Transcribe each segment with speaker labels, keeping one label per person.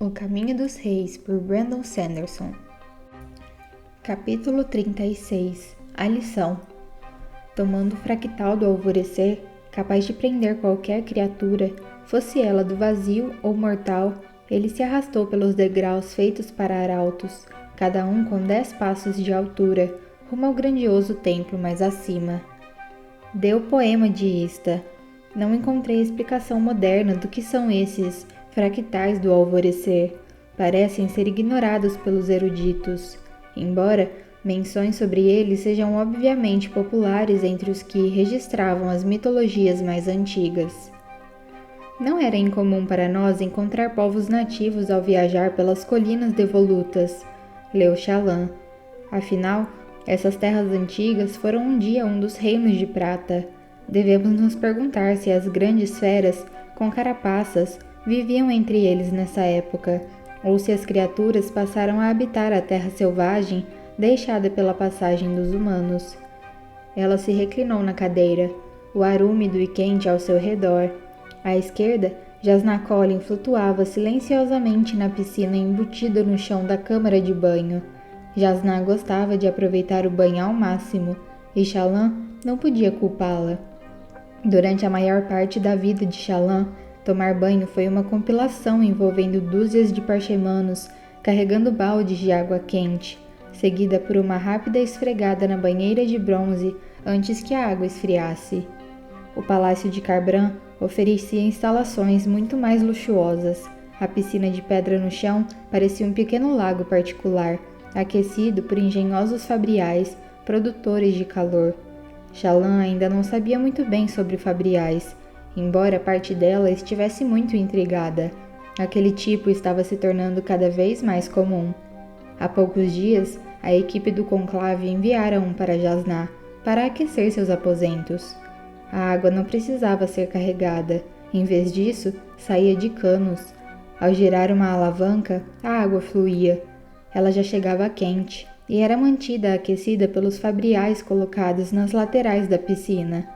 Speaker 1: O Caminho dos Reis, por Brandon Sanderson. Capítulo 36. A lição. Tomando o fractal do alvorecer, capaz de prender qualquer criatura, fosse ela do vazio ou mortal, ele se arrastou pelos degraus feitos para arautos, cada um com 10 passos de altura, rumo ao grandioso templo mais acima. Deu o poema de Ista. Não encontrei explicação moderna do que são esses fractais do alvorecer. Parecem ser ignorados pelos eruditos, embora menções sobre eles sejam obviamente populares entre os que registravam as mitologias mais antigas. Não era incomum para nós encontrar povos nativos ao viajar pelas colinas devolutas, leu Shallan. Afinal, essas terras antigas foram um dia um dos reinos de prata. Devemos nos perguntar se as grandes feras, com carapaças, viviam entre eles nessa época, ou se as criaturas passaram a habitar a terra selvagem deixada pela passagem dos humanos. Ela se reclinou na cadeira, o ar úmido e quente ao seu redor. À esquerda, Jasnah Kholin flutuava silenciosamente na piscina embutida no chão da câmara de banho. Jasnah gostava de aproveitar o banho ao máximo, e Shallan não podia culpá-la. Durante a maior parte da vida de Shallan, tomar banho foi uma compilação envolvendo dúzias de parchemanos carregando baldes de água quente, seguida por uma rápida esfregada na banheira de bronze antes que a água esfriasse. O Palácio de Kharbran oferecia instalações muito mais luxuosas. A piscina de pedra no chão parecia um pequeno lago particular, aquecido por engenhosos fabriais, produtores de calor. Shallan ainda não sabia muito bem sobre fabriais, embora parte dela estivesse muito intrigada. Aquele tipo estava se tornando cada vez mais comum. Há poucos dias, a equipe do conclave enviara um para Jasnah, para aquecer seus aposentos. A água não precisava ser carregada, em vez disso, saía de canos. Ao girar uma alavanca, a água fluía. Ela já chegava quente, e era mantida aquecida pelos fabriais colocados nas laterais da piscina.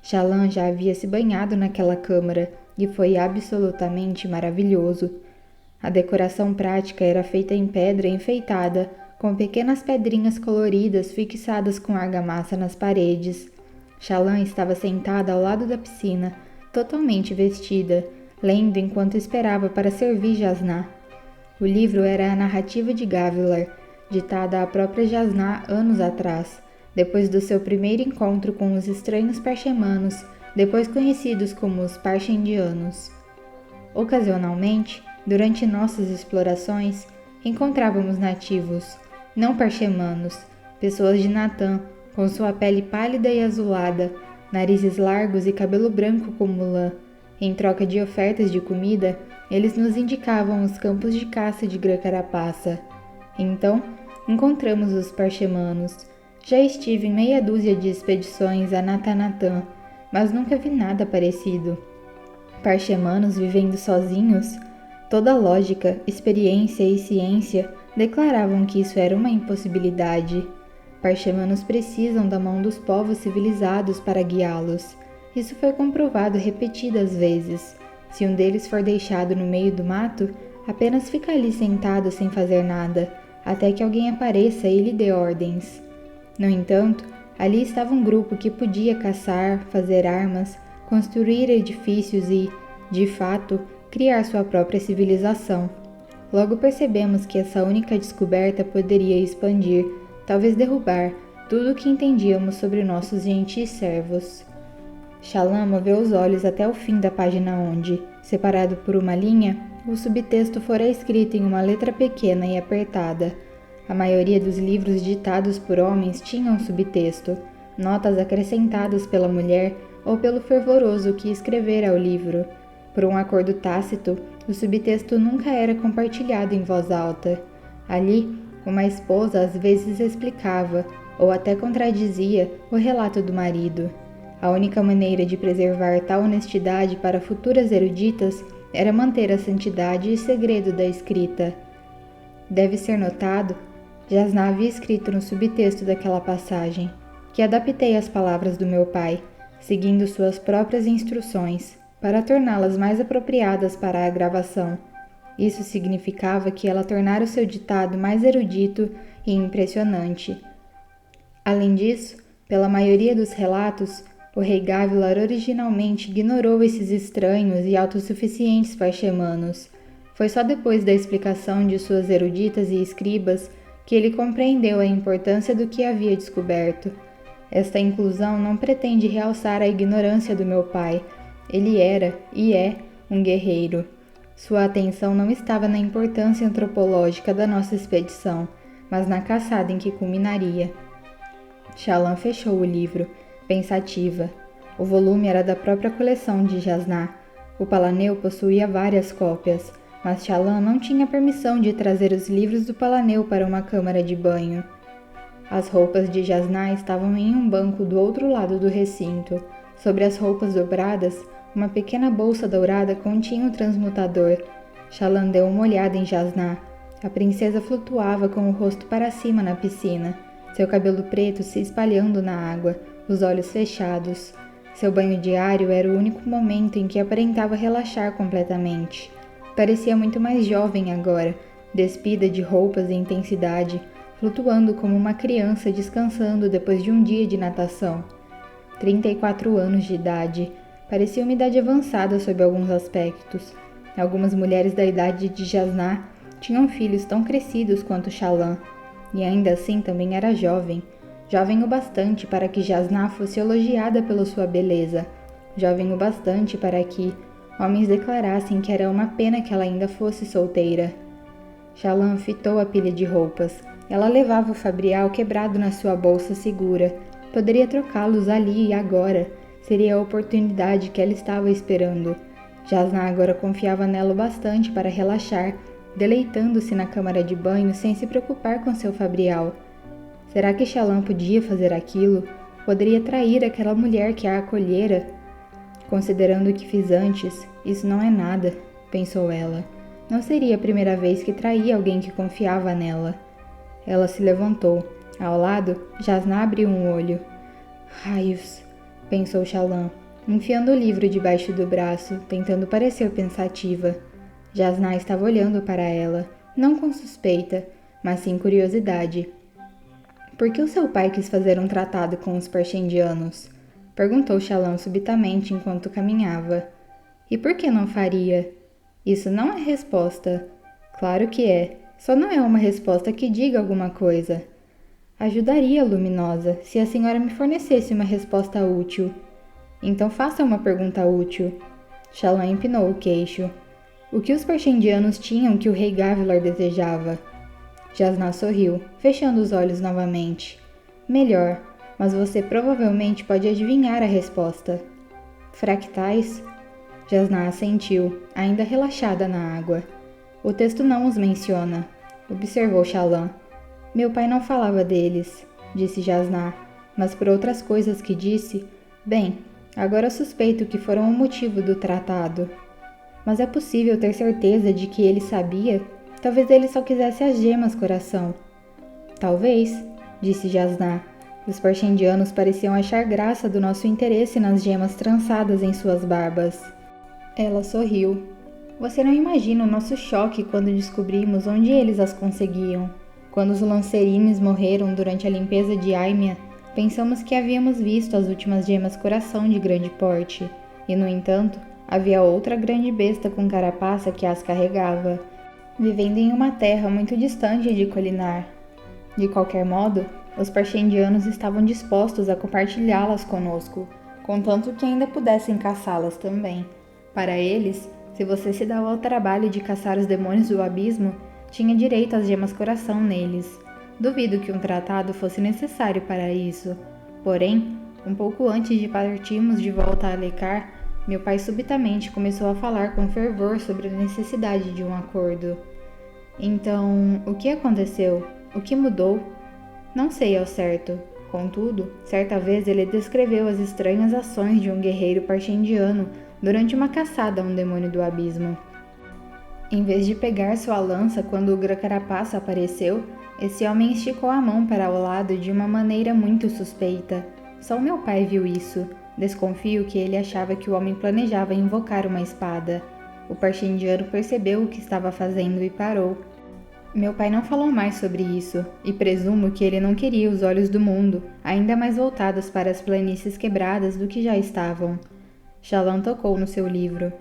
Speaker 1: Shallan já havia se banhado naquela câmara e foi absolutamente maravilhoso. A decoração prática era feita em pedra enfeitada, com pequenas pedrinhas coloridas fixadas com argamassa nas paredes. Shallan estava sentada ao lado da piscina, totalmente vestida, lendo enquanto esperava para servir Jasnah. O livro era a narrativa de Gavilar, ditada à própria Jasnah anos atrás, depois do seu primeiro encontro com os estranhos parchemanos, depois conhecidos como os Parchendianos. Ocasionalmente, durante nossas explorações, encontrávamos nativos, não parchemanos, pessoas de Natan, com sua pele pálida e azulada, narizes largos e cabelo branco como lã. Em troca de ofertas de comida, eles nos indicavam os campos de caça de grã-carapaça. Então, encontramos os parchemanos. Já estive em meia dúzia de expedições a Natanatan, mas nunca vi nada parecido. Parchemanos vivendo sozinhos? Toda lógica, experiência e ciência declaravam que isso era uma impossibilidade. Parchemanos precisam da mão dos povos civilizados para guiá-los. Isso foi comprovado repetidas vezes. Se um deles for deixado no meio do mato, apenas fica ali sentado sem fazer nada, até que alguém apareça e lhe dê ordens. No entanto, ali estava um grupo que podia caçar, fazer armas, construir edifícios e, de fato, criar sua própria civilização. Logo percebemos que essa única descoberta poderia expandir, talvez derrubar, tudo o que entendíamos sobre nossos gentis servos. Shallan moveu os olhos até o fim da página onde, separado por uma linha, o subtexto fora escrito em uma letra pequena e apertada. A maioria dos livros ditados por homens tinham subtexto, notas acrescentadas pela mulher ou pelo fervoroso que escrevera o livro. Por um acordo tácito, o subtexto nunca era compartilhado em voz alta. Ali, uma esposa às vezes explicava, ou até contradizia, o relato do marido. A única maneira de preservar tal honestidade para futuras eruditas era manter a santidade e segredo da escrita. Deve ser notado, Jasnah havia escrito no subtexto daquela passagem, que adaptei as palavras do meu pai, seguindo suas próprias instruções, para torná-las mais apropriadas para a gravação. Isso significava que ela tornara o seu ditado mais erudito e impressionante. Além disso, pela maioria dos relatos, o rei Gavilar originalmente ignorou esses estranhos e autossuficientes parchemanos. Foi só depois da explicação de suas eruditas e escribas que ele compreendeu a importância do que havia descoberto. Esta inclusão não pretende realçar a ignorância do meu pai. Ele era, e é, um guerreiro. Sua atenção não estava na importância antropológica da nossa expedição, mas na caçada em que culminaria. Shallan fechou o livro, pensativa. O volume era da própria coleção de Jasnah. O Palaneu possuía várias cópias, mas Shallan não tinha permissão de trazer os livros do Palaneu para uma câmara de banho. As roupas de Jasnah estavam em um banco do outro lado do recinto. Sobre as roupas dobradas, uma pequena bolsa dourada continha o transmutador. Shallan deu uma olhada em Jasnah. A princesa flutuava com o rosto para cima na piscina, seu cabelo preto se espalhando na água, os olhos fechados. Seu banho diário era o único momento em que aparentava relaxar completamente. Parecia muito mais jovem agora, despida de roupas e intensidade, flutuando como uma criança descansando depois de um dia de natação. 34 anos de idade. Parecia uma idade avançada sob alguns aspectos. Algumas mulheres da idade de Jasnah tinham filhos tão crescidos quanto Shallan, e ainda assim também era jovem. Jovem o bastante para que Jasnah fosse elogiada pela sua beleza. Jovem o bastante para que homens declarassem que era uma pena que ela ainda fosse solteira. Shallan fitou a pilha de roupas. Ela levava o fabrial quebrado na sua bolsa segura. Poderia trocá-los ali e agora. Seria a oportunidade que ela estava esperando. Jasnah agora confiava nela o bastante para relaxar, deleitando-se na câmara de banho sem se preocupar com seu fabrial. Será que Shallan podia fazer aquilo? Poderia trair aquela mulher que a acolhera? Considerando o que fiz antes, isso não é nada, pensou ela. Não seria a primeira vez que traía alguém que confiava nela. Ela se levantou. Ao lado, Jasnah abriu um olho. Raios, pensou Shallan, enfiando o livro debaixo do braço, tentando parecer pensativa. Jasnah estava olhando para ela, não com suspeita, mas sim curiosidade. Por que o seu pai quis fazer um tratado com os Parshendianos? Perguntou Shallan subitamente enquanto caminhava. E por que não faria? Isso não é resposta. Claro que é. Só não é uma resposta que diga alguma coisa. Ajudaria, Luminosa, se a senhora me fornecesse uma resposta útil. Então faça uma pergunta útil. Shallan empinou o queixo. O que os Parshendianos tinham que o rei Gavilar desejava? Jasnah sorriu, fechando os olhos novamente. Melhor, mas você provavelmente pode adivinhar a resposta. Fractais? Jasnah assentiu, ainda relaxada na água. O texto não os menciona, observou Shallan. Meu pai não falava deles, disse Jasnah, mas por outras coisas que disse, bem, agora suspeito que foram o motivo do tratado. Mas é possível ter certeza de que ele sabia? Talvez ele só quisesse as gemas, coração. Talvez, disse Jasnah. Os Parshendianos pareciam achar graça do nosso interesse nas gemas trançadas em suas barbas. Ela sorriu. Você não imagina o nosso choque quando descobrimos onde eles as conseguiam. Quando os Lancerines morreram durante a limpeza de Aimia, pensamos que havíamos visto as últimas gemas coração de grande porte, e no entanto, havia outra grande besta com carapaça que as carregava, vivendo em uma terra muito distante de Kholinar. De qualquer modo, os Parshendianos estavam dispostos a compartilhá-las conosco, contanto que ainda pudessem caçá-las também. Para eles, se você se dava ao trabalho de caçar os demônios do abismo, tinha direito às gemas coração neles. Duvido que um tratado fosse necessário para isso. Porém, um pouco antes de partirmos de volta a Alecar, meu pai subitamente começou a falar com fervor sobre a necessidade de um acordo. Então, o que aconteceu? O que mudou? Não sei ao certo. Contudo, certa vez ele descreveu as estranhas ações de um guerreiro parshendiano durante uma caçada a um demônio do abismo. Em vez de pegar sua lança quando o Grã-Carapaça apareceu, esse homem esticou a mão para o lado de uma maneira muito suspeita. Só meu pai viu isso. Desconfio que ele achava que o homem planejava invocar uma espada. O parchendiano percebeu o que estava fazendo e parou. Meu pai não falou mais sobre isso, e presumo que ele não queria os olhos do mundo, ainda mais voltados para as planícies quebradas do que já estavam. Shallan tocou no seu livro.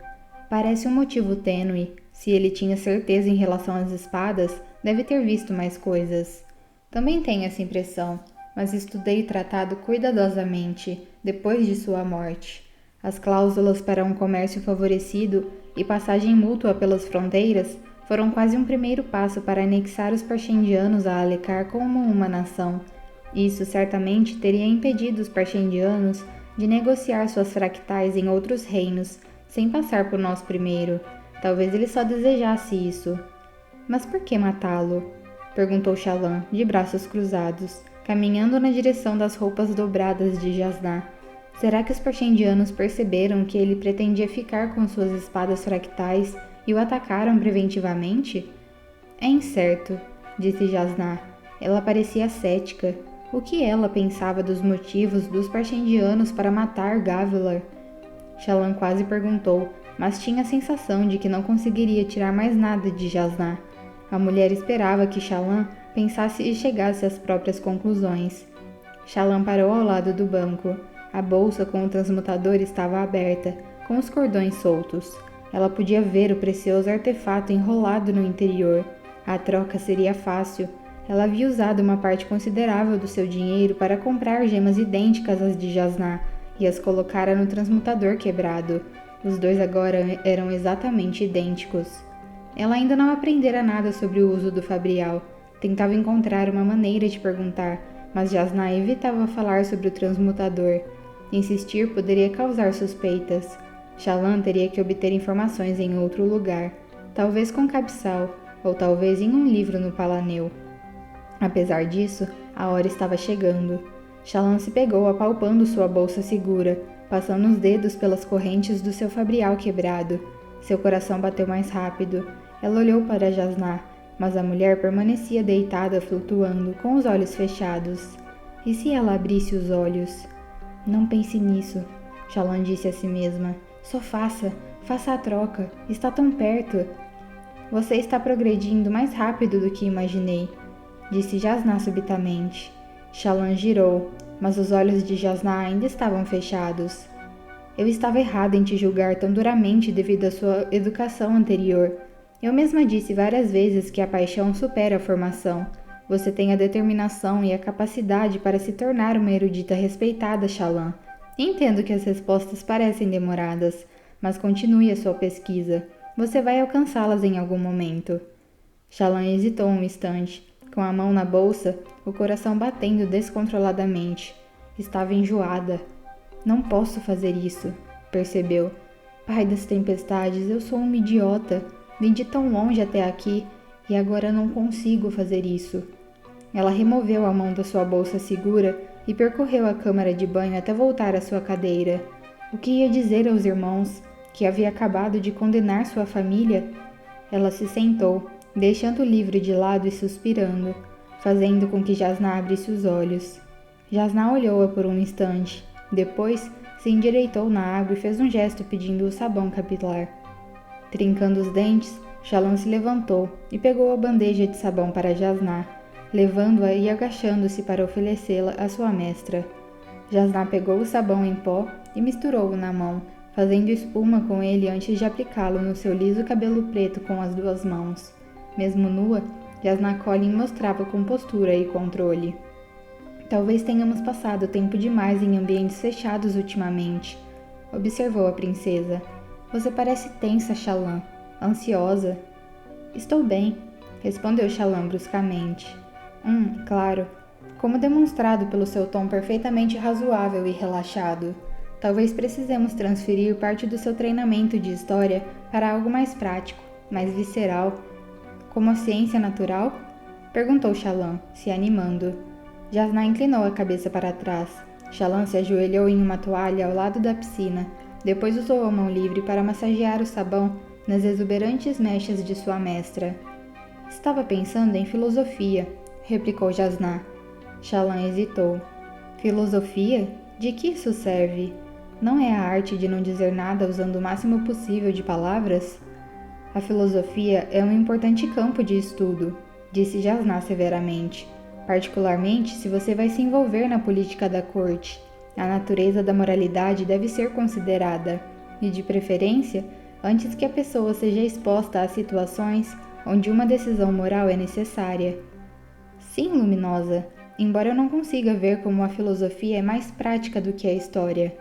Speaker 1: Parece um motivo tênue. Se ele tinha certeza em relação às espadas, deve ter visto mais coisas. Também tenho essa impressão, mas estudei o tratado cuidadosamente, depois de sua morte. As cláusulas para um comércio favorecido e passagem mútua pelas fronteiras foram quase um primeiro passo para anexar os parchendianos a Alecar como uma nação. Isso certamente teria impedido os parchendianos de negociar suas fractais em outros reinos, sem passar por nós primeiro. Talvez ele só desejasse isso. Mas por que matá-lo? Perguntou Shallan, de braços cruzados, caminhando na direção das roupas dobradas de Jasnah. Será que os parchendianos perceberam que ele pretendia ficar com suas espadas fractais e o atacaram preventivamente? É incerto, disse Jasnah. Ela parecia cética. O que ela pensava dos motivos dos parchendianos para matar Gavilar? Shallan quase perguntou, mas tinha a sensação de que não conseguiria tirar mais nada de Jasnah. A mulher esperava que Shallan pensasse e chegasse às próprias conclusões. Shallan parou ao lado do banco. A bolsa com o transmutador estava aberta, com os cordões soltos. Ela podia ver o precioso artefato enrolado no interior. A troca seria fácil. Ela havia usado uma parte considerável do seu dinheiro para comprar gemas idênticas às de Jasnah e as colocara no transmutador quebrado. Os dois agora eram exatamente idênticos. Ela ainda não aprendera nada sobre o uso do fabrial. Tentava encontrar uma maneira de perguntar, mas Jasnah evitava falar sobre o transmutador. Insistir poderia causar suspeitas. Shallan teria que obter informações em outro lugar, talvez com Cabsal, ou talvez em um livro no Palanel. Apesar disso, a hora estava chegando. Shallan se pegou apalpando sua bolsa segura, passando os dedos pelas correntes do seu fabrial quebrado. Seu coração bateu mais rápido. Ela olhou para Jasnah, mas a mulher permanecia deitada flutuando, com os olhos fechados. E se ela abrisse os olhos? Não pense nisso, Shallan disse a si mesma. Só faça a troca. Está tão perto. Você está progredindo mais rápido do que imaginei, disse Jasnah subitamente. Shallan girou, mas os olhos de Jasnah ainda estavam fechados. Eu estava errada em te julgar tão duramente devido à sua educação anterior. Eu mesma disse várias vezes que a paixão supera a formação. Você tem a determinação e a capacidade para se tornar uma erudita respeitada, Shallan. Entendo que as respostas parecem demoradas, mas continue a sua pesquisa. Você vai alcançá-las em algum momento. Shallan hesitou um instante, com a mão na bolsa, o coração batendo descontroladamente. Estava enjoada. Não posso fazer isso, percebeu. Pai das tempestades, eu sou uma idiota. Vim de tão longe até aqui e agora não consigo fazer isso. Ela removeu a mão da sua bolsa segura e percorreu a câmara de banho até voltar à sua cadeira. O que ia dizer aos irmãos? Que havia acabado de condenar sua família? Ela se sentou, deixando o livro de lado e suspirando, fazendo com que Jasnah abrisse os olhos. Jasnah olhou-a por um instante. Depois, se endireitou na água e fez um gesto pedindo o sabão capilar. Trincando os dentes, Shallan se levantou e pegou a bandeja de sabão para Jasnah, levando-a e agachando-se para oferecê-la à sua mestra. Jasnah pegou o sabão em pó e misturou-o na mão, fazendo espuma com ele antes de aplicá-lo no seu liso cabelo preto com as duas mãos. Mesmo nua, Jasnah Kholin mostrava compostura e controle. Talvez tenhamos passado tempo demais em ambientes fechados ultimamente, observou a princesa. Você parece tensa, Shallan. Ansiosa. Estou bem, respondeu Shallan bruscamente. Claro. Como demonstrado pelo seu tom perfeitamente razoável e relaxado. Talvez precisemos transferir parte do seu treinamento de história para algo mais prático, mais visceral. Como a ciência natural? Perguntou Shallan, se animando. Jasnah inclinou a cabeça para trás. Shallan se ajoelhou em uma toalha ao lado da piscina. Depois usou a mão livre para massagear o sabão nas exuberantes mechas de sua mestra. Estava pensando em filosofia, replicou Jasnah. Shallan hesitou. Filosofia? De que isso serve? Não é a arte de não dizer nada usando o máximo possível de palavras? A filosofia é um importante campo de estudo, disse Jasná severamente, particularmente se você vai se envolver na política da corte. A natureza da moralidade deve ser considerada, e de preferência, antes que a pessoa seja exposta a situações onde uma decisão moral é necessária. Sim, Luminosa, embora eu não consiga ver como a filosofia é mais prática do que a história.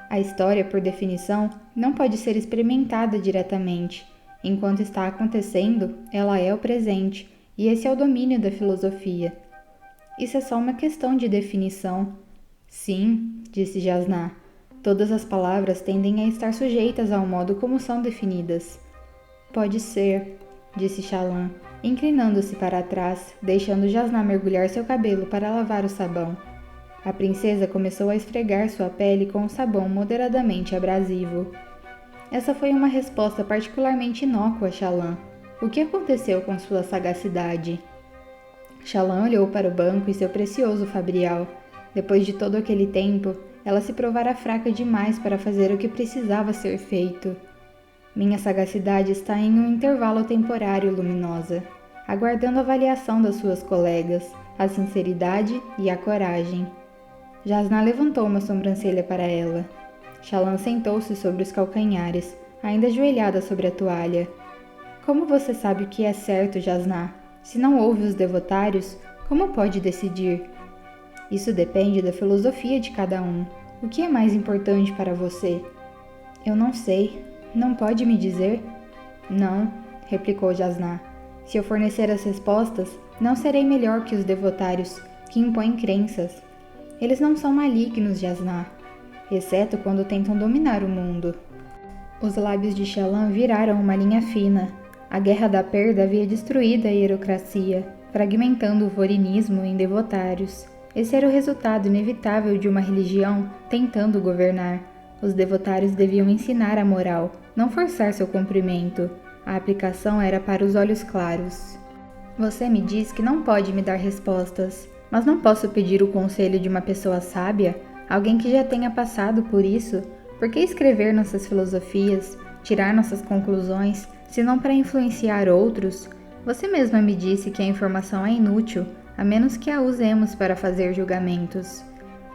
Speaker 1: A história, por definição, não pode ser experimentada diretamente. Enquanto está acontecendo, ela é o presente, e esse é o domínio da filosofia. Isso é só uma questão de definição. Sim, disse Jasná. Todas as palavras tendem a estar sujeitas ao modo como são definidas. Pode ser, disse Shallan, inclinando-se para trás, deixando Jasná mergulhar seu cabelo para lavar o sabão. A princesa começou a esfregar sua pele com o sabão moderadamente abrasivo. Essa foi uma resposta particularmente inócua, Shallan. O que aconteceu com sua sagacidade? Shallan olhou para o banco e seu precioso fabrial. Depois de todo aquele tempo, ela se provara fraca demais para fazer o que precisava ser feito. Minha sagacidade está em um intervalo temporário, Luminosa, aguardando a avaliação das suas colegas, a sinceridade e a coragem. Jasná levantou uma sobrancelha para ela. Shallan sentou-se sobre os calcanhares, ainda ajoelhada sobre a toalha. Como você sabe o que é certo, Jasná? Se não ouve os devotários, como pode decidir? Isso depende da filosofia de cada um. O que é mais importante para você? Eu não sei. Não pode me dizer? Não, replicou Jasná. Se eu fornecer as respostas, não serei melhor que os devotários, que impõem crenças. Eles não são malignos, Jasná, exceto quando tentam dominar o mundo. Os lábios de Shallan viraram uma linha fina. A Guerra da Perda havia destruído a hierocracia, fragmentando o vorinismo em devotários. Esse era o resultado inevitável de uma religião tentando governar. Os devotários deviam ensinar a moral, não forçar seu cumprimento. A aplicação era para os olhos claros. Você me diz que não pode me dar respostas, mas não posso pedir o conselho de uma pessoa sábia, alguém que já tenha passado por isso. Por que escrever nossas filosofias, tirar nossas conclusões, se não para influenciar outros? Você mesma me disse que a informação é inútil, a menos que a usemos para fazer julgamentos.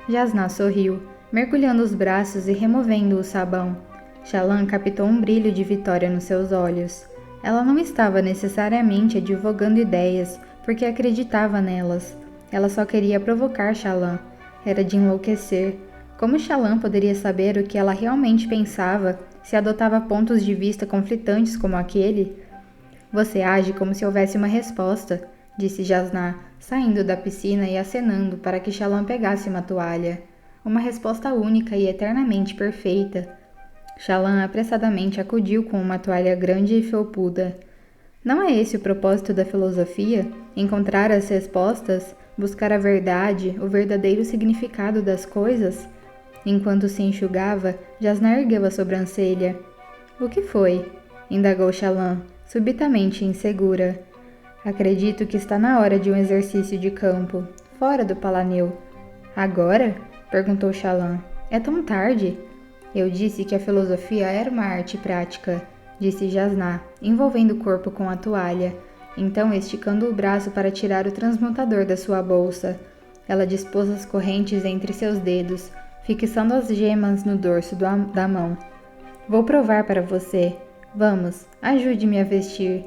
Speaker 1: Jasná sorriu, mergulhando os braços e removendo o sabão. Shallan captou um brilho de vitória nos seus olhos. Ela não estava necessariamente advogando ideias, porque acreditava nelas. Ela só queria provocar Shallan. Era de enlouquecer. Como Shallan poderia saber o que ela realmente pensava se adotava pontos de vista conflitantes como aquele? Você age como se houvesse uma resposta, disse Jasná, saindo da piscina e acenando para que Shallan pegasse uma toalha. Uma resposta única e eternamente perfeita. Shallan apressadamente acudiu com uma toalha grande e felpuda. Não é esse o propósito da filosofia? Encontrar as respostas? Buscar a verdade, o verdadeiro significado das coisas? Enquanto se enxugava, Jasná ergueu a sobrancelha. O que foi? Indagou Shallan, subitamente insegura. Acredito que está na hora de um exercício de campo, fora do Palaneu. Agora? Perguntou Shallan. É tão tarde? Eu disse que a filosofia era uma arte prática, disse Jasná, envolvendo o corpo com a toalha, então esticando o braço para tirar o transmutador da sua bolsa. Ela dispôs as correntes entre seus dedos, fixando as gemas no dorso da mão. Vou provar para você. Vamos, ajude-me a vestir.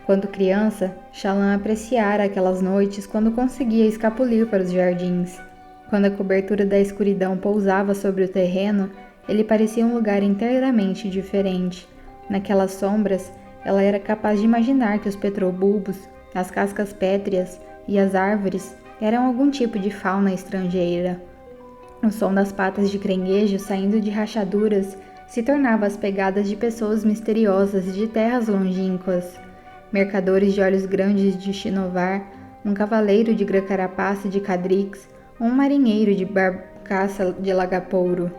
Speaker 1: Quando criança, Shallan apreciara aquelas noites quando conseguia escapulir para os jardins. Quando a cobertura da escuridão pousava sobre o terreno, ele parecia um lugar inteiramente diferente. Naquelas sombras, ela era capaz de imaginar que os petrobulbos, as cascas pétreas e as árvores eram algum tipo de fauna estrangeira. O som das patas de caranguejo saindo de rachaduras se tornava as pegadas de pessoas misteriosas de terras longínquas. Mercadores de olhos grandes de Shinovar, um cavaleiro de Grã-Carapace de Cadrix, um marinheiro de Barcaça de Lagapouro.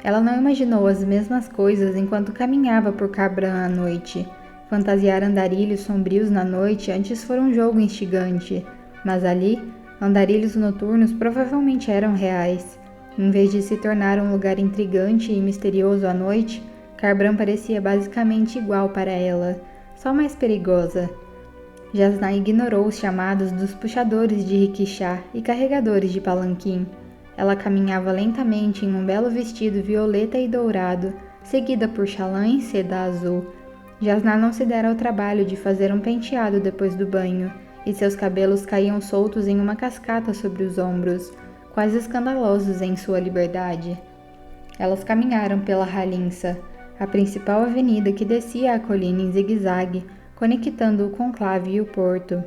Speaker 1: Ela não imaginou as mesmas coisas enquanto caminhava por Cabran à noite. Fantasiar andarilhos sombrios na noite antes foi um jogo instigante, mas ali, andarilhos noturnos provavelmente eram reais. Em vez de se tornar um lugar intrigante e misterioso à noite, Carbran parecia basicamente igual para ela, só mais perigosa. Jasná ignorou os chamados dos puxadores de riquixá e carregadores de palanquim. Ela caminhava lentamente em um belo vestido violeta e dourado, seguida por Shallan em seda azul. Jasná não se dera ao trabalho de fazer um penteado depois do banho, e seus cabelos caíam soltos em uma cascata sobre os ombros, quase escandalosos em sua liberdade. Elas caminharam pela Halinsa, a principal avenida que descia a colina em zigue-zague, conectando o conclave e o porto.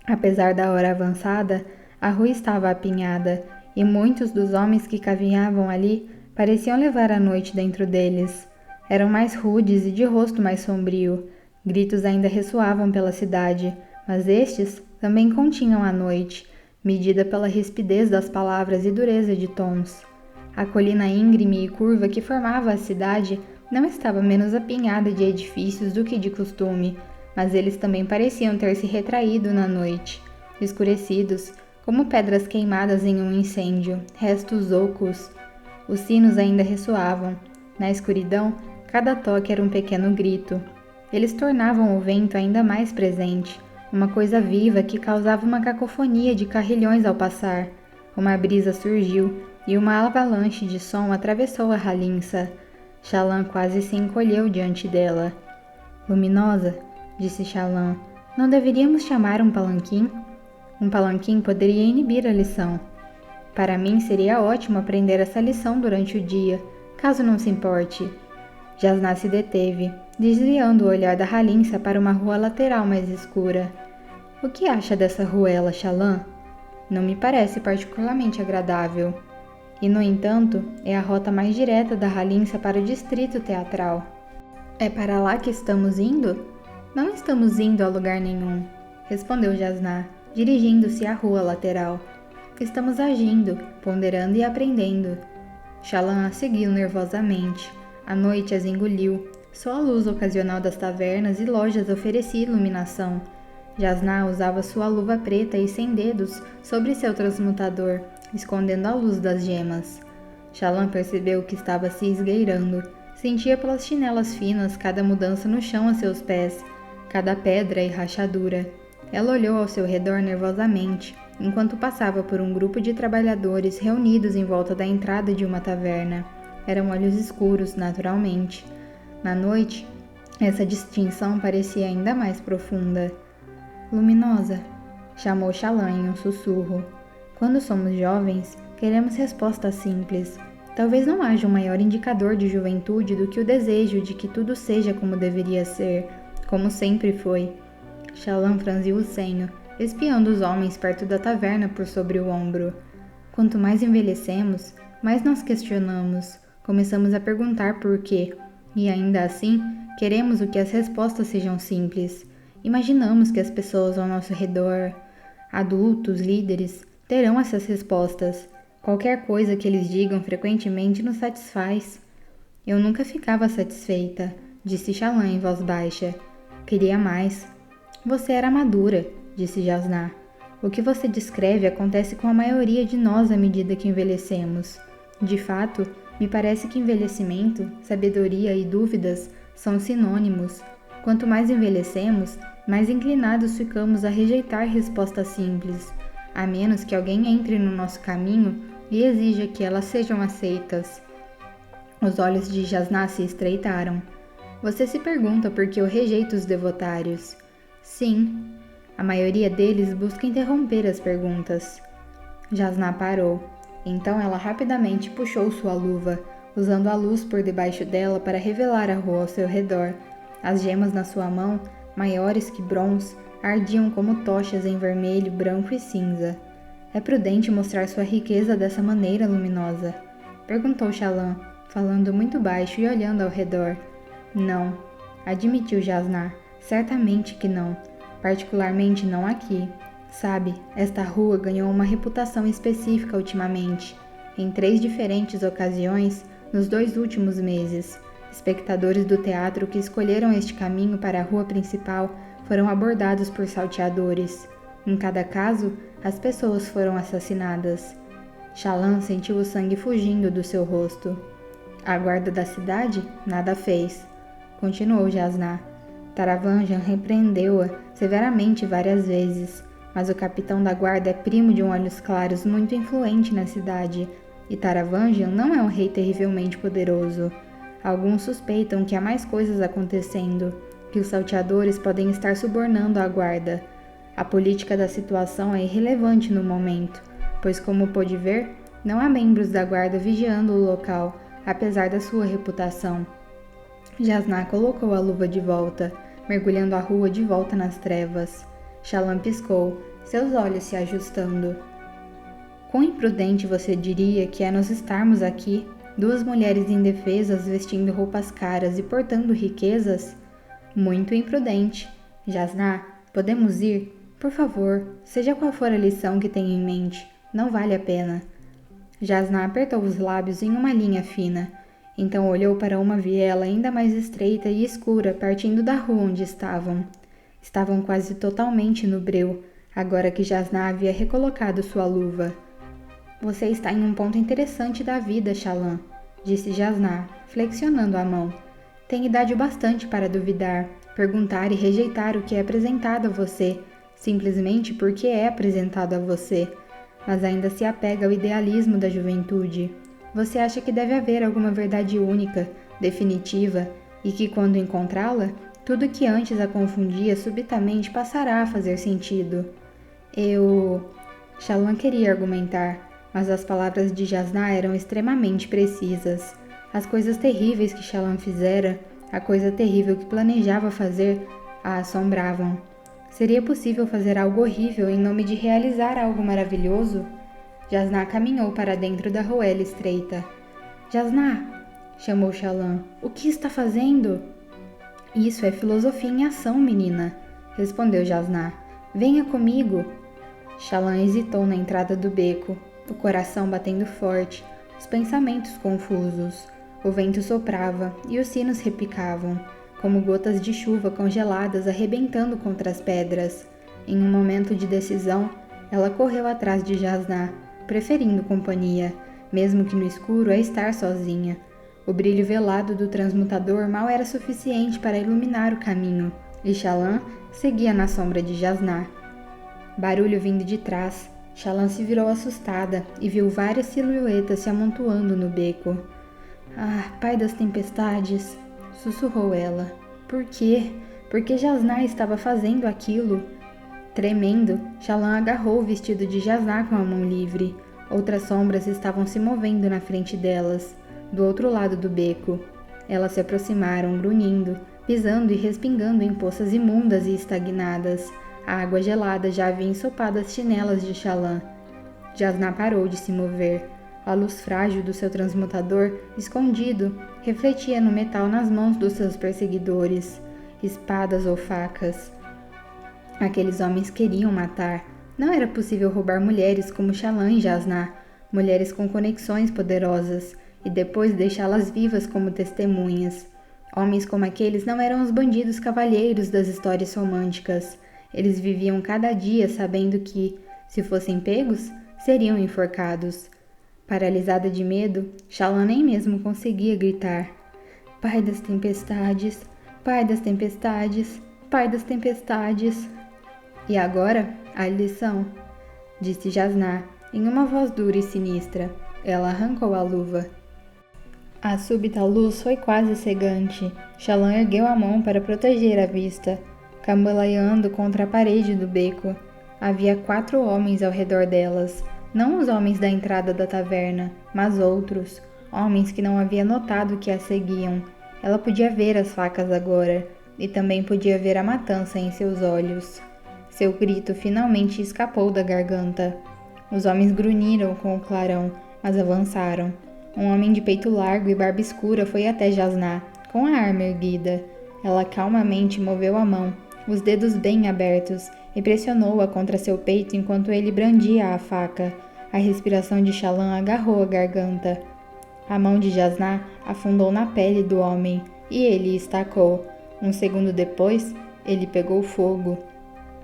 Speaker 1: Apesar da hora avançada, a rua estava apinhada, e muitos dos homens que caminhavam ali pareciam levar a noite dentro deles. Eram mais rudes e de rosto mais sombrio. Gritos ainda ressoavam pela cidade, mas estes também continham a noite, medida pela rispidez das palavras e dureza de tons. A colina íngreme e curva que formava a cidade não estava menos apinhada de edifícios do que de costume, mas eles também pareciam ter se retraído na noite, escurecidos, como pedras queimadas em um incêndio, restos ocos. Os sinos ainda ressoavam. Na escuridão, cada toque era um pequeno grito. Eles tornavam o vento ainda mais presente, uma coisa viva que causava uma cacofonia de carrilhões ao passar. Uma brisa surgiu, e uma avalanche de som atravessou a Halinsa. Shallan quase se encolheu diante dela. Luminosa, disse Shallan, não deveríamos chamar um palanquim? Um palanquim poderia inibir a lição. Para mim seria ótimo aprender essa lição durante o dia, caso não se importe. Jasná se deteve, desviando o olhar da Halinsa para uma rua lateral mais escura. O que acha dessa ruela, Shallan? Não me parece particularmente agradável. E, no entanto, é a rota mais direta da Halinsa para o distrito teatral. É para lá que estamos indo? Não estamos indo a lugar nenhum, respondeu Jasná, dirigindo-se à rua lateral. Estamos agindo, ponderando e aprendendo. Shallan a seguiu nervosamente. A noite as engoliu. Só a luz ocasional das tavernas e lojas oferecia iluminação. Jasná usava sua luva preta e sem dedos sobre seu transmutador, escondendo a luz das gemas. Shallan percebeu que estava se esgueirando. Sentia pelas chinelas finas cada mudança no chão a seus pés, cada pedra e rachadura. Ela olhou ao seu redor nervosamente, enquanto passava por um grupo de trabalhadores reunidos em volta da entrada de uma taverna. Eram olhos escuros, naturalmente. Na noite, essa distinção parecia ainda mais profunda. Luminosa, chamou Shallan em um sussurro. Quando somos jovens, queremos respostas simples. Talvez não haja um maior indicador de juventude do que o desejo de que tudo seja como deveria ser, como sempre foi. Shallan franziu o senho, espiando os homens perto da taverna por sobre o ombro. Quanto mais envelhecemos, mais nos questionamos, começamos a perguntar por quê, e ainda assim, queremos o que as respostas sejam simples. Imaginamos que as pessoas ao nosso redor, adultos, líderes, terão essas respostas. Qualquer coisa que eles digam frequentemente nos satisfaz. Eu nunca ficava satisfeita, disse Shallan em voz baixa. Queria mais. Você era madura, disse Jasná. O que você descreve acontece com a maioria de nós à medida que envelhecemos. De fato, me parece que envelhecimento, sabedoria e dúvidas são sinônimos. Quanto mais envelhecemos, mais inclinados ficamos a rejeitar respostas simples, a menos que alguém entre no nosso caminho e exija que elas sejam aceitas. Os olhos de Jasná se estreitaram. Você se pergunta por que eu rejeito os devotários. Sim, a maioria deles busca interromper as perguntas. Jasná parou. Então ela rapidamente puxou sua luva, usando a luz por debaixo dela para revelar a rua ao seu redor. As gemas na sua mão, maiores que bronze, ardiam como tochas em vermelho, branco e cinza. É prudente mostrar sua riqueza dessa maneira luminosa? Perguntou Shallan, falando muito baixo e olhando ao redor. Não, admitiu Jasná. Certamente que não. Particularmente não aqui. Sabe, esta rua ganhou uma reputação específica ultimamente. Em 3 diferentes ocasiões, nos 2 últimos meses, espectadores do teatro que escolheram este caminho para a rua principal foram abordados por salteadores. Em cada caso, as pessoas foram assassinadas. Shallan sentiu o sangue fugindo do seu rosto. A guarda da cidade nada fez, continuou Jasná. Taravanjan repreendeu-a severamente várias vezes, mas o capitão da guarda é primo de um Olhos Claros muito influente na cidade, e Taravanjan não é um rei terrivelmente poderoso. Alguns suspeitam que há mais coisas acontecendo, que os salteadores podem estar subornando a guarda. A política da situação é irrelevante no momento, pois, como pôde ver, não há membros da guarda vigiando o local, apesar da sua reputação. Jasná colocou a luva de volta, mergulhando a rua de volta nas trevas. Shallan piscou, seus olhos se ajustando. Quão imprudente você diria que é nós estarmos aqui, duas mulheres indefesas vestindo roupas caras e portando riquezas? Muito imprudente. Jasná, podemos ir? Por favor, seja qual for a lição que tenha em mente, não vale a pena. Jasná apertou os lábios em uma linha fina. Então olhou para uma viela ainda mais estreita e escura partindo da rua onde estavam. Estavam quase totalmente no breu, agora que Jasná havia recolocado sua luva. Você está em um ponto interessante da vida, Shallan, disse Jasná, flexionando a mão. Tem idade bastante para duvidar, perguntar e rejeitar o que é apresentado a você, simplesmente porque é apresentado a você, mas ainda se apega ao idealismo da juventude. Você acha que deve haver alguma verdade única, definitiva, e que quando encontrá-la, tudo que antes a confundia subitamente passará a fazer sentido. Shallan queria argumentar, mas as palavras de Jasná eram extremamente precisas. As coisas terríveis que Shallan fizera, a coisa terrível que planejava fazer, a assombravam. Seria possível fazer algo horrível em nome de realizar algo maravilhoso? Jasná caminhou para dentro da roela estreita. Jasná, chamou Shallan, o que está fazendo? Isso é filosofia em ação, menina, respondeu Jasná. Venha comigo. Shallan hesitou na entrada do beco, o coração batendo forte, os pensamentos confusos. O vento soprava e os sinos repicavam, como gotas de chuva congeladas arrebentando contra as pedras. Em um momento de decisão, ela correu atrás de Jasná, preferindo companhia, mesmo que no escuro, a estar sozinha. O brilho velado do transmutador mal era suficiente para iluminar o caminho, e Shallan seguia na sombra de Jasná. Barulho vindo de trás. Shallan se virou assustada e viu várias silhuetas se amontoando no beco. Ah, pai das tempestades, sussurrou ela. Por quê? Por que Jasná estava fazendo aquilo? Tremendo, Shallan agarrou o vestido de Jasná com a mão livre. Outras sombras estavam se movendo na frente delas, do outro lado do beco. Elas se aproximaram, grunhindo, pisando e respingando em poças imundas e estagnadas. A água gelada já havia ensopado as chinelas de Shallan. Jasná parou de se mover. A luz frágil do seu transmutador, escondido, refletia no metal nas mãos dos seus perseguidores, espadas ou facas. Aqueles homens queriam matar. Não era possível roubar mulheres como Shallan e Jasná, mulheres com conexões poderosas, e depois deixá-las vivas como testemunhas. Homens como aqueles não eram os bandidos cavalheiros das histórias românticas. Eles viviam cada dia sabendo que, se fossem pegos, seriam enforcados. Paralisada de medo, Shallan nem mesmo conseguia gritar. Pai das tempestades, pai das tempestades, pai das tempestades. E agora, a lição, disse Jasná, em uma voz dura e sinistra. Ela arrancou a luva. A súbita luz foi quase cegante. Shallan ergueu a mão para proteger a vista, cambaleando contra a parede do beco. Havia 4 homens ao redor delas. Não os homens da entrada da taverna, mas outros, homens que não havia notado que a seguiam. Ela podia ver as facas agora, e também podia ver a matança em seus olhos. Seu grito finalmente escapou da garganta. Os homens grunhiram com o clarão, mas avançaram. Um homem de peito largo e barba escura foi até Jasná, com a arma erguida. Ela calmamente moveu a mão, os dedos bem abertos, e pressionou-a contra seu peito enquanto ele brandia a faca. A respiração de Shallan agarrou a garganta. A mão de Jasná afundou na pele do homem, e ele estacou. Um segundo depois, ele pegou fogo.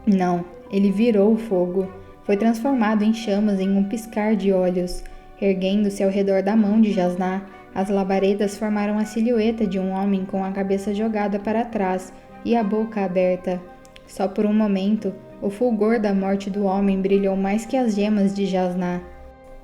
Speaker 1: Não, ele virou o fogo. Foi transformado em chamas em um piscar de olhos. Erguendo-se ao redor da mão de Jasná, As labaredas formaram a silhueta de um homem com a cabeça jogada para trás e a boca aberta. Só por um momento, o fulgor da morte do homem brilhou mais que as gemas de Jasná.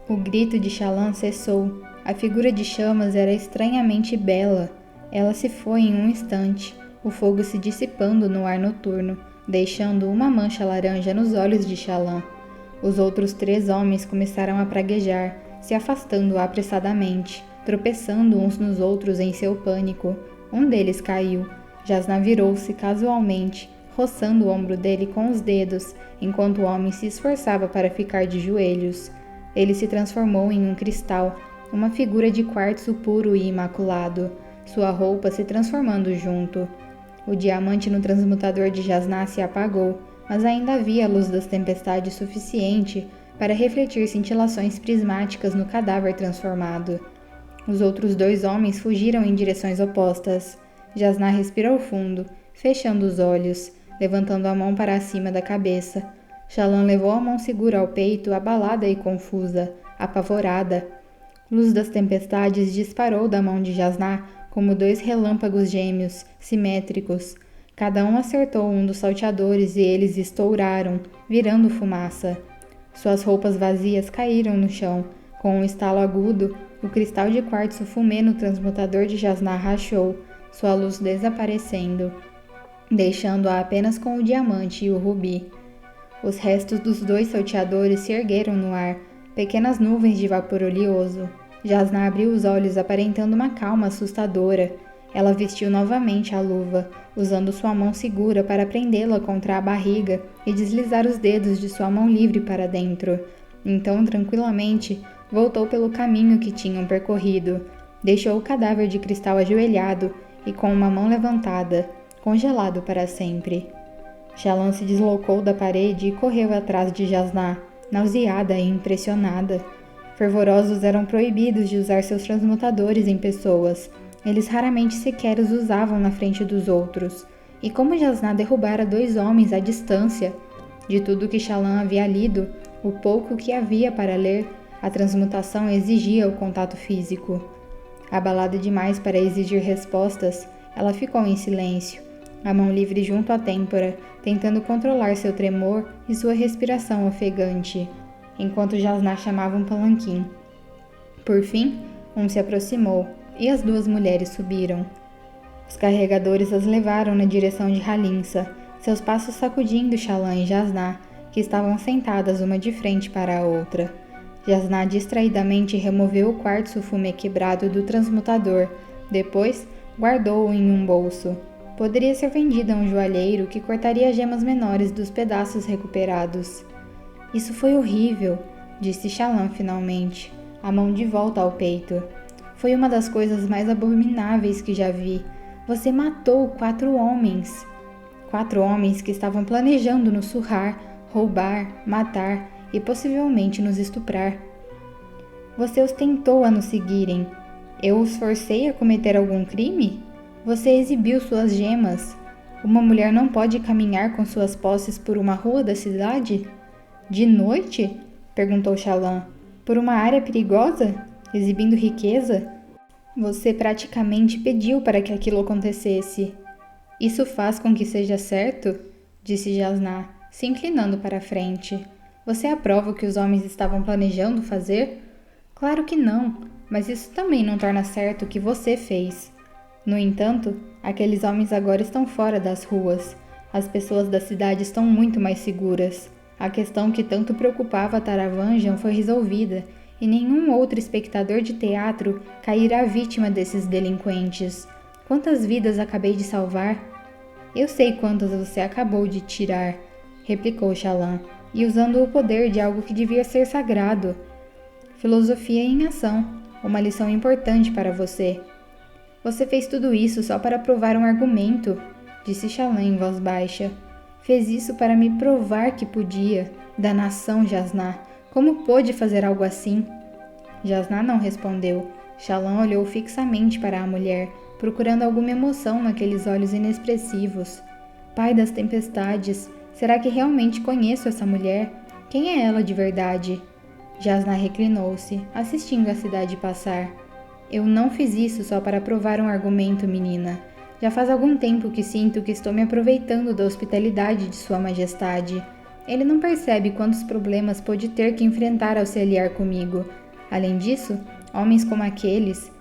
Speaker 1: O grito de Shallan cessou. A figura de chamas era estranhamente bela. Ela se foi em um instante, o fogo se dissipando no ar noturno, deixando uma mancha laranja nos olhos de Shallan. Os outros 3 homens começaram a praguejar, se afastando apressadamente, tropeçando uns nos outros em seu pânico. Um deles caiu. Jasná virou-se casualmente, roçando o ombro dele com os dedos, enquanto o homem se esforçava para ficar de joelhos. Ele se transformou em um cristal, uma figura de quartzo puro e imaculado, sua roupa se transformando junto. O diamante no transmutador de Jasná se apagou, mas ainda havia a luz das tempestades suficiente para refletir cintilações prismáticas no cadáver transformado. Os outros 2 homens fugiram em direções opostas. Jasná respirou fundo, fechando os olhos, levantando a mão para cima da cabeça. Shallan levou a mão segura ao peito, abalada e confusa, apavorada. Luz das tempestades disparou da mão de Jasná como 2 relâmpagos gêmeos, simétricos. Cada um acertou um dos salteadores e eles estouraram, virando fumaça. Suas roupas vazias caíram no chão. Com um estalo agudo, o cristal de quartzo fumê no transmutador de Jasná rachou, sua luz desaparecendo, deixando-a apenas com o diamante e o rubi. Os restos dos 2 salteadores se ergueram no ar, pequenas nuvens de vapor oleoso. Jasná abriu os olhos aparentando uma calma assustadora. Ela vestiu novamente a luva, usando sua mão segura para prendê-la contra a barriga e deslizar os dedos de sua mão livre para dentro. Então, tranquilamente, voltou pelo caminho que tinham percorrido. Deixou o cadáver de cristal ajoelhado e com uma mão levantada, congelado para sempre. Shallan se deslocou da parede e correu atrás de Jasná, nauseada e impressionada. Fervorosos eram proibidos de usar seus transmutadores em pessoas. Eles raramente sequer os usavam na frente dos outros. E como Jasná derrubara 2 homens à distância, de tudo que Shallan havia lido, o pouco que havia para ler, a transmutação exigia o contato físico. Abalada demais para exigir respostas, ela ficou em silêncio, a mão livre junto à têmpora, tentando controlar seu tremor e sua respiração ofegante, enquanto Jasná chamava um palanquim. Por fim, um se aproximou, e as 2 mulheres subiram. Os carregadores as levaram na direção de Halinsa, seus passos sacudindo Shallan e Jasná, que estavam sentadas uma de frente para a outra. Jasná distraidamente removeu o quartzo fumê quebrado do transmutador, depois guardou-o em um bolso. Poderia ser vendido a um joalheiro que cortaria gemas menores dos pedaços recuperados. Isso foi horrível, disse Shallan finalmente, a mão de volta ao peito. Foi uma das coisas mais abomináveis que já vi. Você matou 4 homens. 4 homens que estavam planejando nos surrar, roubar, matar e possivelmente nos estuprar. Você os tentou a nos seguirem. Eu os forcei a cometer algum crime? Você exibiu suas gemas. Uma mulher não pode caminhar com suas posses por uma rua da cidade? De noite? Perguntou Shallan. Por uma área perigosa? Exibindo riqueza? Você praticamente pediu para que aquilo acontecesse. Isso faz com que seja certo? Disse Jasná, se inclinando para a frente. Você aprova o que os homens estavam planejando fazer? Claro que não, mas isso também não torna certo o que você fez. No entanto, aqueles homens agora estão fora das ruas. As pessoas da cidade estão muito mais seguras. A questão que tanto preocupava Taravangian foi resolvida, e nenhum outro espectador de teatro cairá vítima desses delinquentes. Quantas vidas acabei de salvar? Eu sei quantas você acabou de tirar, replicou Shallan, e usando o poder de algo que devia ser sagrado. Filosofia em ação, uma lição importante para você. Você fez tudo isso só para provar um argumento, disse Shallan em voz baixa. Fez isso para me provar que podia. Danação, Jasná. Como pôde fazer algo assim? Jasná não respondeu. Shallan olhou fixamente para a mulher, procurando alguma emoção naqueles olhos inexpressivos. Pai das tempestades, será que realmente conheço essa mulher? Quem é ela de verdade? Jasná reclinou-se, assistindo a cidade passar. Eu não fiz isso só para provar um argumento, menina. Já faz algum tempo que sinto que estou me aproveitando da hospitalidade de Sua Majestade. Ele não percebe quantos problemas pôde ter que enfrentar ao se aliar comigo. Além disso, homens como aqueles...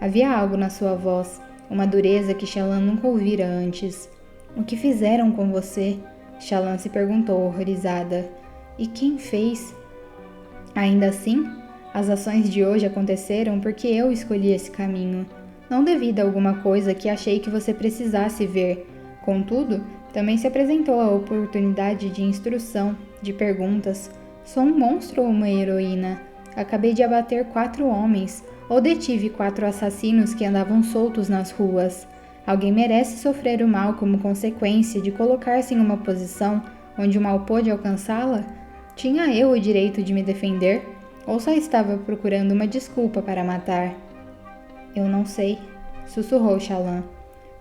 Speaker 1: Havia algo na sua voz, uma dureza que Shallan nunca ouvira antes. O que fizeram com você? Shallan se perguntou horrorizada. E quem fez? Ainda assim, as ações de hoje aconteceram porque eu escolhi esse caminho, não devido a alguma coisa que achei que você precisasse ver. Contudo, também se apresentou a oportunidade de instrução, de perguntas. Sou um monstro ou uma heroína? Acabei de abater 4 homens, ou detive 4 assassinos que andavam soltos nas ruas. Alguém merece sofrer o mal como consequência de colocar-se em uma posição onde o mal pôde alcançá-la? Tinha eu o direito de me defender? Ou só estava procurando uma desculpa para matar? Eu não sei, sussurrou Shallan.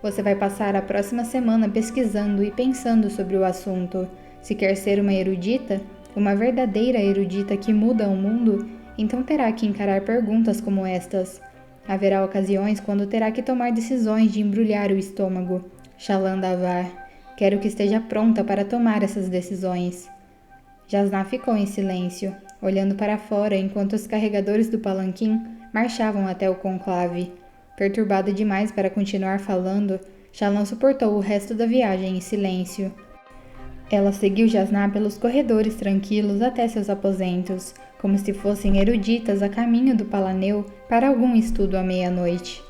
Speaker 1: Você vai passar a próxima semana pesquisando e pensando sobre o assunto. Se quer ser uma erudita, uma verdadeira erudita que muda o mundo, então terá que encarar perguntas como estas. Haverá ocasiões quando terá que tomar decisões de embrulhar o estômago. Shallan Davar, quero que esteja pronta para tomar essas decisões. Jasnah ficou em silêncio, olhando para fora enquanto os carregadores do palanquim marchavam até o conclave. Perturbada demais para continuar falando, Shallan suportou o resto da viagem em silêncio. Ela seguiu Jasnah pelos corredores tranquilos até seus aposentos, como se fossem eruditas a caminho do Palaneu para algum estudo à meia-noite.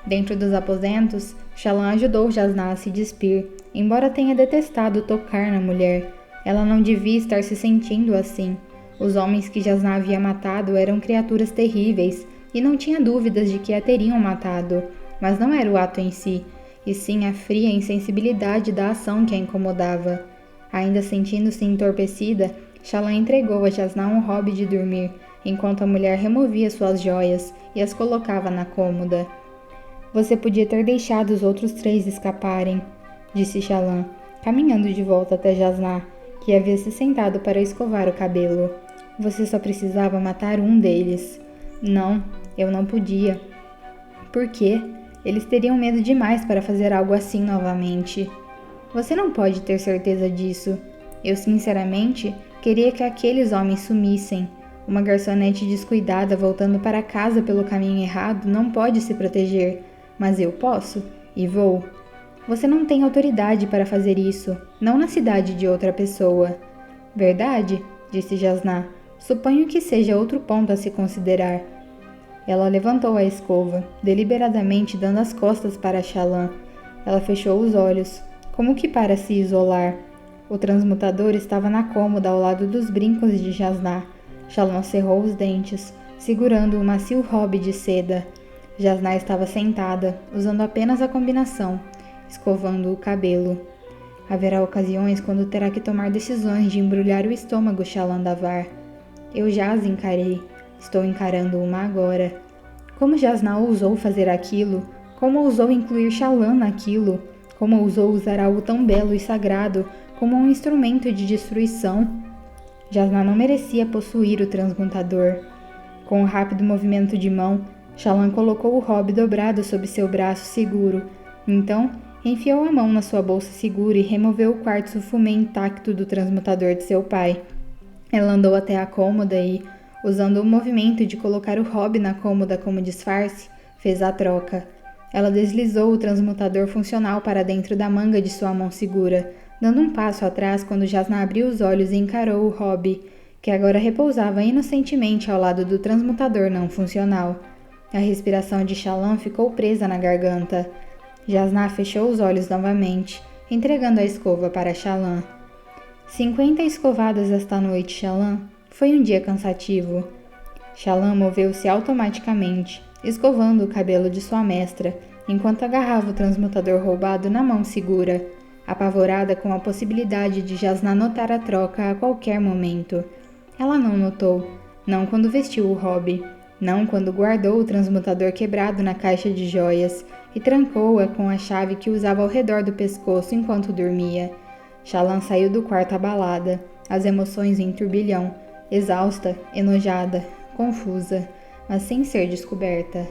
Speaker 1: Dentro dos aposentos, Shallan ajudou Jasnah a se despir, embora tenha detestado tocar na mulher. Ela não devia estar se sentindo assim. Os homens que Jasnah havia matado eram criaturas terríveis, e não tinha dúvidas de que a teriam matado, mas não era o ato em si, e sim a fria insensibilidade da ação que a incomodava. Ainda sentindo-se entorpecida, Shallan entregou a Jasnah um robe de dormir, enquanto a mulher removia suas joias e as colocava na cômoda. Você podia ter deixado os outros 3 escaparem, disse Shallan, caminhando de volta até Jasnah, que havia se sentado para escovar o cabelo. Você só precisava matar um deles. Não, eu não podia. Por quê? Eles teriam medo demais para fazer algo assim novamente. Você não pode ter certeza disso. Eu, sinceramente, queria que aqueles homens sumissem. Uma garçonete descuidada voltando para casa pelo caminho errado não pode se proteger, mas eu posso, e vou. Você não tem autoridade para fazer isso, não na cidade de outra pessoa. Verdade, disse Jasnah. Suponho que seja outro ponto a se considerar. Ela levantou a escova, deliberadamente dando as costas para Shallan. Ela fechou os olhos, como que para se isolar. O transmutador estava na cômoda ao lado dos brincos de Jasnah. Shallan cerrou os dentes, segurando o macio robe de seda. Jasnah estava sentada, usando apenas a combinação, escovando o cabelo. Haverá ocasiões quando terá que tomar decisões de embrulhar o estômago, Shallan Davar. Eu já as encarei. Estou encarando uma agora. Como Jasnah ousou fazer aquilo? Como ousou incluir Shallan naquilo? Como ousou usar algo tão belo e sagrado como um instrumento de destruição? Jasnah não merecia possuir o transmutador. Com um rápido movimento de mão, Shallan colocou o robe dobrado sob seu braço seguro. Então, enfiou a mão na sua bolsa segura e removeu o quartzo fumê intacto do transmutador de seu pai. Ela andou até a cômoda e, usando o movimento de colocar o robe na cômoda como disfarce, fez a troca. Ela deslizou o transmutador funcional para dentro da manga de sua mão segura, dando um passo atrás quando Jasnah abriu os olhos e encarou o robe, que agora repousava inocentemente ao lado do transmutador não funcional. A respiração de Shallan ficou presa na garganta. Jasnah fechou os olhos novamente, entregando a escova para Shallan. 50 escovadas esta noite, Shallan. Foi um dia cansativo. Shallan moveu-se automaticamente, escovando o cabelo de sua mestra, enquanto agarrava o transmutador roubado na mão segura, apavorada com a possibilidade de Jasnah notar a troca a qualquer momento. Ela não notou, não quando vestiu o robe, não quando guardou o transmutador quebrado na caixa de joias e trancou-a com a chave que usava ao redor do pescoço enquanto dormia. Shallan saiu do quarto abalada, as emoções em turbilhão, exausta, enojada, confusa, mas sem ser descoberta.